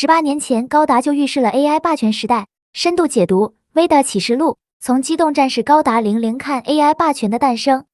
18年前，高达就预示了 AI 霸权时代。深度解读 VEDA 启示录，从机动战士高达00看 AI 霸权的诞生。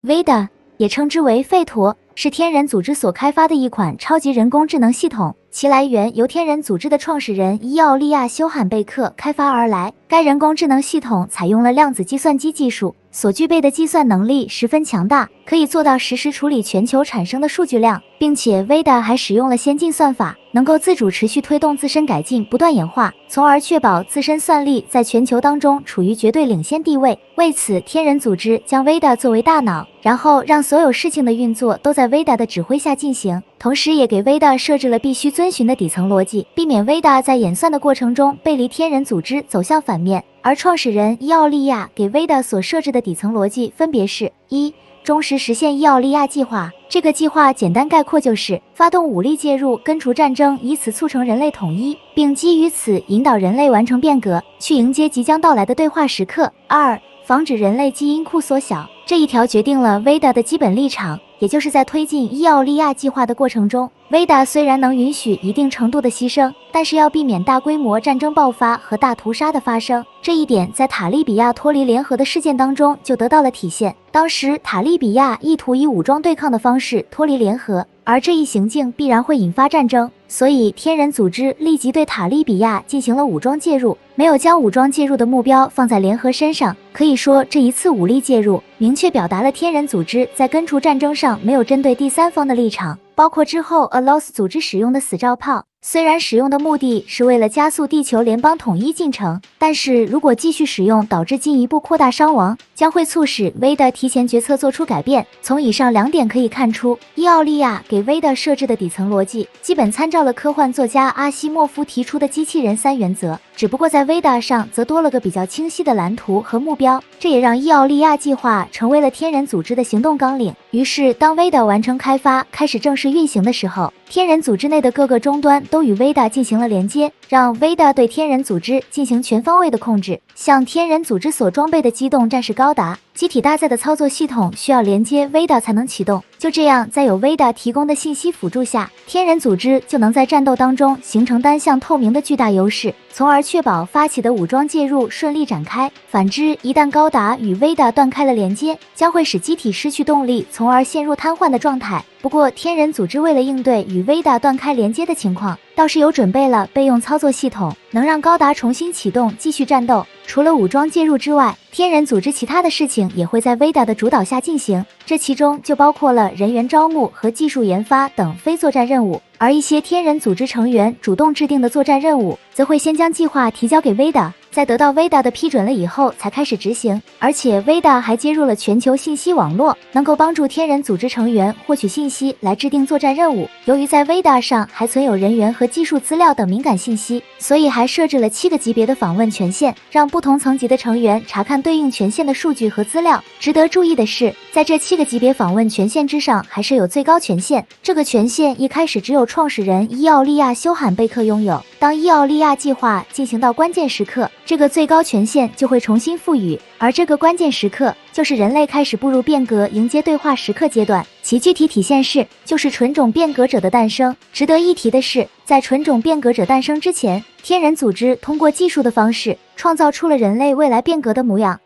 VEDA 也称之为吠陀，是天人组织所开发的一款超级人工智能系统，其来源由天人组织的创始人伊奥利亚·休罕贝克开发而来。该人工智能系统采用了量子计算机技术，所具备的计算能力十分强大，可以做到实时处理全球产生的数据量，并且 VEDA 还使用了先进算法，能够自主持续推动自身改进，不断演化，从而确保自身算力在全球当中处于绝对领先地位。为此，天人组织将 VEDA 作为大脑，然后让所有事情的运作都在 VEDA 的指挥下进行，同时也给 VEDA 设置了必须遵循的底层逻辑，避免 VEDA 在演算的过程中背离天人组织走向反面。而创始人伊奥利亚给 VEDA 所设置的底层逻辑分别是：一、忠实实现伊奥利亚计划。这个计划简单概括就是发动武力介入，根除战争，以此促成人类统一，并基于此引导人类完成变革，去迎接即将到来的对话时刻。二、防止人类基因库缩小。这一条决定了 VEDA 的基本立场，也就是在推进伊奥利亚计划的过程中， VEDA 虽然能允许一定程度的牺牲，但是要避免大规模战争爆发和大屠杀的发生。这一点在塔利比亚脱离联合的事件当中就得到了体现。当时塔利比亚意图以武装对抗的方式脱离联合，而这一行径必然会引发战争，所以天人组织立即对塔利比亚进行了武装介入，没有将武装介入的目标放在联合身上。可以说，这一次武力介入明确表达了天人组织在根除战争上没有针对第三方的立场。包括之后 ALOS 组织使用的死照炮，虽然使用的目的是为了加速地球联邦统一进程，但是如果继续使用导致进一步扩大伤亡，将会促使 VEDA 提前决策做出改变。从以上2点可以看出，伊奥利亚给 VEDA 设置的底层逻辑基本参照了科幻作家阿西莫夫提出的机器人3原则，只不过在 VEDA 上则多了个比较清晰的蓝图和目标，这也让伊奥利亚计划成为了天人组织的行动纲领。于是当 VEDA 完成开发，开始正式运行的时候，天人组织内的各个终端都与 VEDA 进行了连接，让 VEDA 对天人组织进行全方位的控制。像天人组织所装备的机动战士高达，机体搭载的操作系统需要连接 VEDA 才能启动。就这样，在有 VEDA 提供的信息辅助下，天人组织就能在战斗当中形成单向透明的巨大优势，从而确保发起的武装介入顺利展开。反之，一旦高达与 VEDA 断开了连接，将会使机体失去动力，从而陷入瘫痪的状态。不过，天人组织为了应对与 VEDA 断开连接的情况，倒是有准备了备用操作系统，能让高达重新启动继续战斗。除了武装介入之外，天人组织其他的事情也会在 VEDA 的主导下进行，这其中就包括了人员招募和技术研发等非作战任务。而一些天人组织成员主动制定的作战任务，则会先将计划提交给 VEDA， 在得到 VEDA 的批准了以后才开始执行。而且 VEDA 还接入了全球信息网络，能够帮助天人组织成员获取信息来制定作战任务。由于在 VEDA 上还存有人员和技术资料等敏感信息，所以还设置了7个级别的访问权限，让不同层级的成员查看对应权限的数据和资料。值得注意的是，在这7个级别访问权限之上，还设有最高权限。这个权限一开始只有创始人伊奥利亚·休罕贝克拥有，当伊奥利亚计划进行到关键时刻，这个最高权限就会重新赋予，而这个关键时刻就是人类开始步入变革、迎接对话时刻阶段，其具体体现就是纯种变革者的诞生。值得一提的是，在纯种变革者诞生之前，天人组织通过技术的方式创造出了人类未来变革的模样。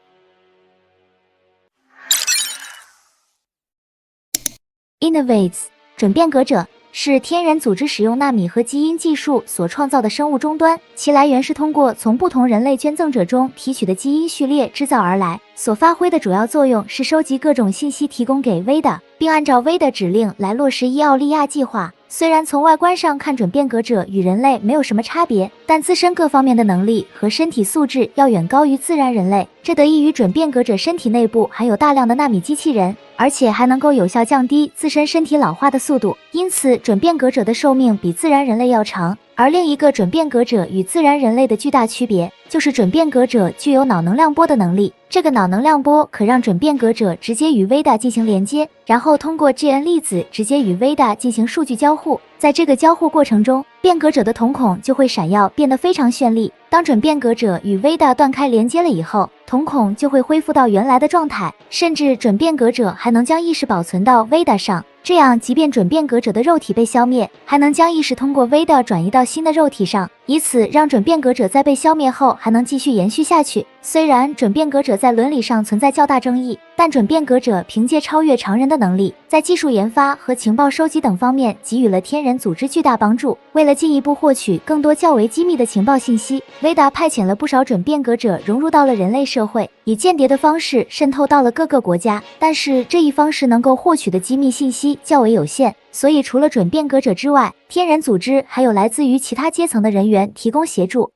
Innovates 准变革者是天人组织使用纳米和基因技术所创造的生物终端，其来源是通过从不同人类捐赠者中提取的基因序列制造而来，所发挥的主要作用是收集各种信息提供给 VEDA， 并按照 VEDA 指令来落实伊奥利亚计划。虽然从外观上看准变革者与人类没有什么差别，但自身各方面的能力和身体素质要远高于自然人类，这得益于准变革者身体内部含有大量的纳米机器人，而且还能够有效降低自身身体老化的速度，因此准变革者的寿命比自然人类要长。而另一个准变革者与自然人类的巨大区别，就是准变革者具有脑能量波的能力。这个脑能量波可让准变革者直接与 VEDA 进行连接，然后通过 GN 粒子直接与 VEDA 进行数据交互。在这个交互过程中，变革者的瞳孔就会闪耀，变得非常绚丽。当准变革者与 VEDA 断开连接了以后，瞳孔就会恢复到原来的状态，甚至准变革者还能将意识保存到 VEDA 上。这样即便准变革者的肉体被消灭，还能将意识通过 Veda 转移到新的肉体上，以此让准变革者在被消灭后还能继续延续下去。虽然准变革者在伦理上存在较大争议，但准变革者凭借超越常人的能力，在技术研发和情报收集等方面给予了天人组织巨大帮助。为了进一步获取更多较为机密的情报信息，Veda 派遣了不少准变革者融入到了人类社会，以间谍的方式渗透到了各个国家。但是这一方式能够获取的机密信息较为有限，所以除了准变革者之外，天人组织还有来自于其他阶层的人员提供协助。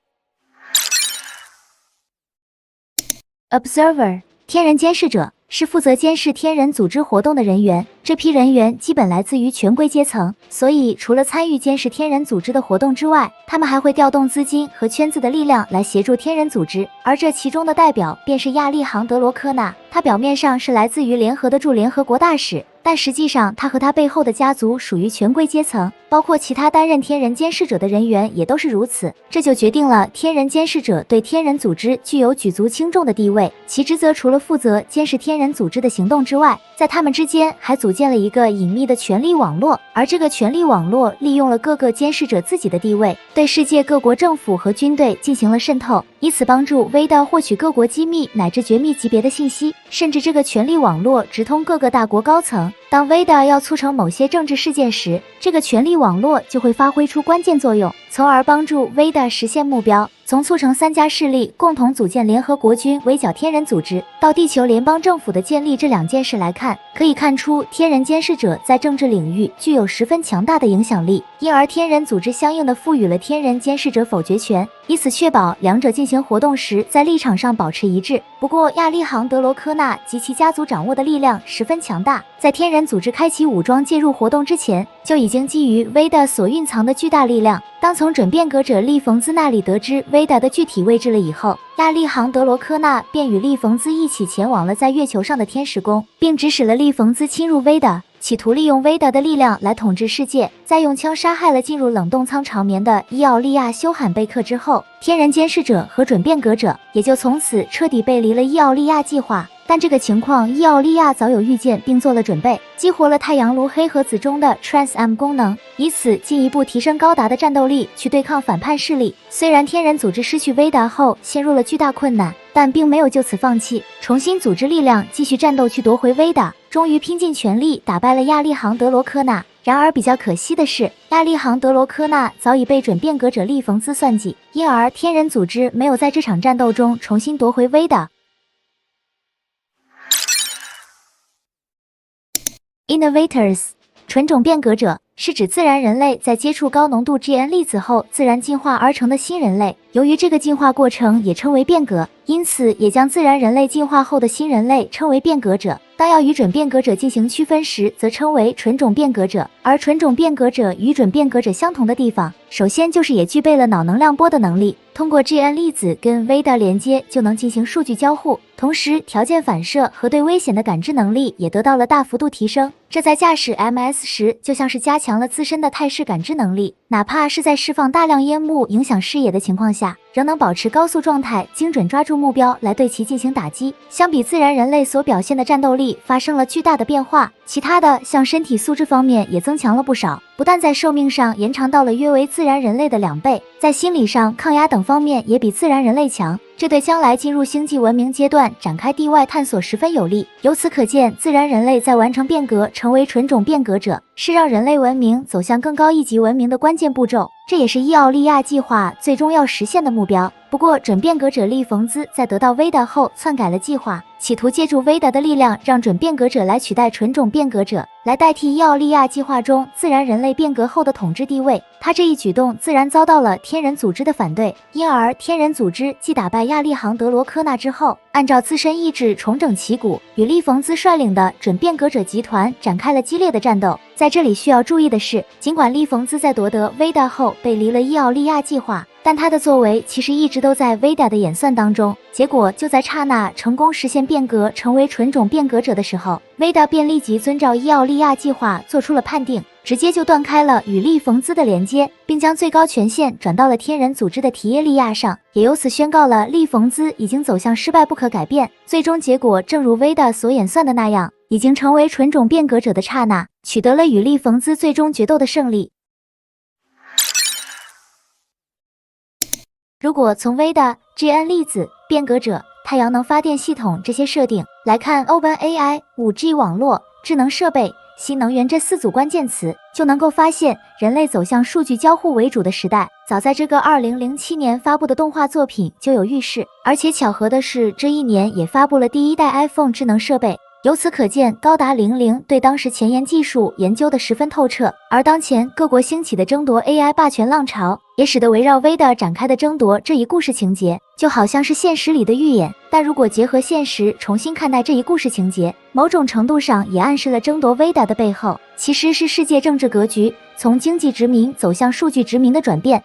Observer 天人监视者是负责监视天人组织活动的人员，这批人员基本来自于权贵阶层，所以除了参与监视天人组织的活动之外，他们还会调动资金和圈子的力量来协助天人组织，而这其中的代表便是亚利杭德罗科纳。他表面上是来自于联合的驻联合国大使，但实际上他和他背后的家族属于权贵阶层，包括其他担任天人监视者的人员也都是如此。这就决定了天人监视者对天人组织具有举足轻重的地位，其职责除了负责监视天人组织的行动之外，在他们之间还组建了一个隐秘的权力网络，而这个权力网络利用了各个监视者自己的地位，对世界各国政府和军队进行了渗透，以此帮助 Veda 获取各国机密乃至绝密级别的信息，甚至这个权力网络直通各个大国高层。当 Veda 要促成某些政治事件时，这个权力网络就会发挥出关键作用，从而帮助 Veda 实现目标。从促成3家势力共同组建联合国军围剿天人组织，到地球联邦政府的建立这2件事来看，可以看出天人监视者在政治领域具有十分强大的影响力，因而天人组织相应的赋予了天人监视者否决权，以此确保两者进行活动时在立场上保持一致。不过亚利杭德罗科纳及其家族掌握的力量十分强大，在天人组织开启武装介入活动之前，就已经基于 Veda 所蕴藏的巨大力量。当从准变革者利冯兹那里得知 Veda 的具体位置了以后，亚利杭德罗科纳便与利冯兹一起前往了在月球上的天使宫，并指使了利冯兹侵入 Veda，企图利用 Veda 的力量来统治世界。在用枪杀害了进入冷冻舱长眠的伊奥利亚·休罕贝克之后，天人监视者和准变革者也就从此彻底背离了伊奥利亚计划。但这个情况伊奥利亚早有预见并做了准备，激活了太阳炉黑盒子中的 Trans-M 功能，以此进一步提升高达的战斗力去对抗反叛势力。虽然天人组织失去Veda后陷入了巨大困难，但并没有就此放弃，重新组织力量继续战斗去夺回Veda，终于拼尽全力打败了亚利杭德罗科纳。然而比较可惜的是，亚利杭德罗科纳早已被准变革者利冯兹算计，因而天人组织没有在这场战斗中重新夺回Veda。Innovators 纯种变革者是指自然人类在接触高浓度 GN 粒子后自然进化而成的新人类，由于这个进化过程也称为变革，因此也将自然人类进化后的新人类称为变革者。当要与准变革者进行区分时，则称为纯种变革者。而纯种变革者与准变革者相同的地方，首先就是也具备了脑能量波的能力，通过 GN 粒子跟 Veda 连接就能进行数据交互，同时条件反射和对危险的感知能力也得到了大幅度提升。这在驾驶 MS 时就像是加强了自身的态势感知能力，哪怕是在释放大量烟幕影响视野的情况下，仍能保持高速状态，精准抓住目标来对其进行打击。相比自然人类所表现的战斗力发生了巨大的变化，其他的像身体素质方面也增强了不少，不但在寿命上延长到了约为自然人类的2倍，在心理上、抗压等方面也比自然人类强，这对将来进入星际文明阶段展开地外探索十分有利。由此可见，自然人类在完成变革成为纯种变革者，是让人类文明走向更高一级文明的关键步骤，这也是伊奥利亚计划最终要实现的目标。不过准变革者利冯兹在得到 Veda 后篡改了计划，企图借助 Veda 的力量让准变革者来取代纯种变革者，来代替伊奥利亚计划中自然人类变革后的统治地位。他这一举动自然遭到了天人组织的反对，因而天人组织继打败亚利杭德罗科纳之后，按照自身意志重整旗鼓，与利冯兹率领的准变革者集团展开了激烈的战斗。在这里需要注意的是，尽管利冯兹在夺得 Veda 后背离了伊奥利亚计划，但他的作为其实一直都在 Veda 的演算当中。结果就在刹那成功实现变革成为纯种变革者的时候， Veda 便立即遵照伊奥利亚计划做出了判定，直接就断开了与利冯兹的连接，并将最高权限转到了天人组织的提耶利亚上，也由此宣告了利冯兹已经走向失败不可改变。最终结果正如 Veda 所演算的那样，已经成为纯种变革者的刹那，取得了与利冯兹最终决斗的胜利。如果从 VEDA、GN 粒子、变革者、太阳能发电系统这些设定来看 OpenAI、5G 网络、智能设备、新能源这4组关键词，就能够发现人类走向数据交互为主的时代，早在这个2007年发布的动画作品就有预示。而且巧合的是，这一年也发布了第1代 iPhone 智能设备。由此可见，高达00对当时前沿技术研究得十分透彻，而当前各国兴起的争夺 AI 霸权浪潮，也使得围绕 VEDA 展开的争夺这一故事情节，就好像是现实里的预演。但如果结合现实重新看待这一故事情节，某种程度上也暗示了争夺 VEDA 的背后，其实是世界政治格局从经济殖民走向数据殖民的转变。